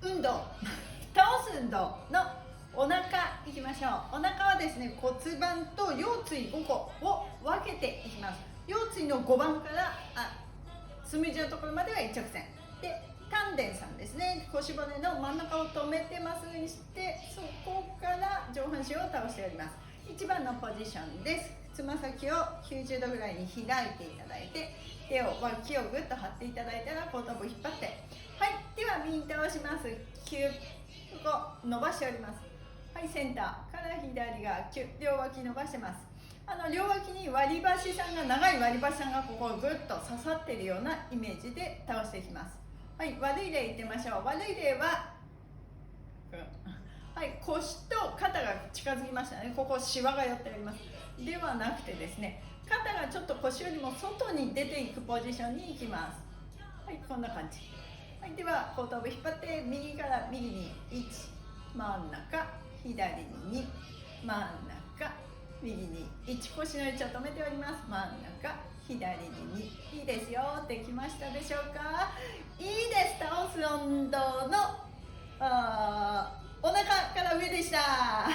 運動倒す運動のお腹いきましょう。お腹はですね、骨盤と腰椎5個を分けていきます。腰椎の5番から隅地のところまでは一直線で、丹田さんですね、腰骨の真ん中を止めてまっすぐにして、そこから上半身を倒しております。1番のポジションです。つま先を90度ぐらいに開いていただいて、手を脇をぐっと張っていただいたら後頭部引っ張って、はい、では右に倒します。キュッ、ここ伸ばしております。はい、センターから左側キュッ、両脇伸ばしてます。両脇に割り箸さんが、長い割り箸さんがここをぐっと刺さっているようなイメージで倒していきます。はい、悪い例いってみましょう。悪い例は、はい、腰と肩が近づきましたね。ここシワが寄っております。ではなくてですね、肩がちょっと腰よりも外に出ていくポジションに行きます。はい、こんな感じ。はい、では後頭部引っ張って右から右に1、真ん中、左に2、真ん中、右に1、腰の位置を止めております。真ん中、左に2。いいですよ。できましたでしょうか。いいです。倒す運動のお腹から上でした。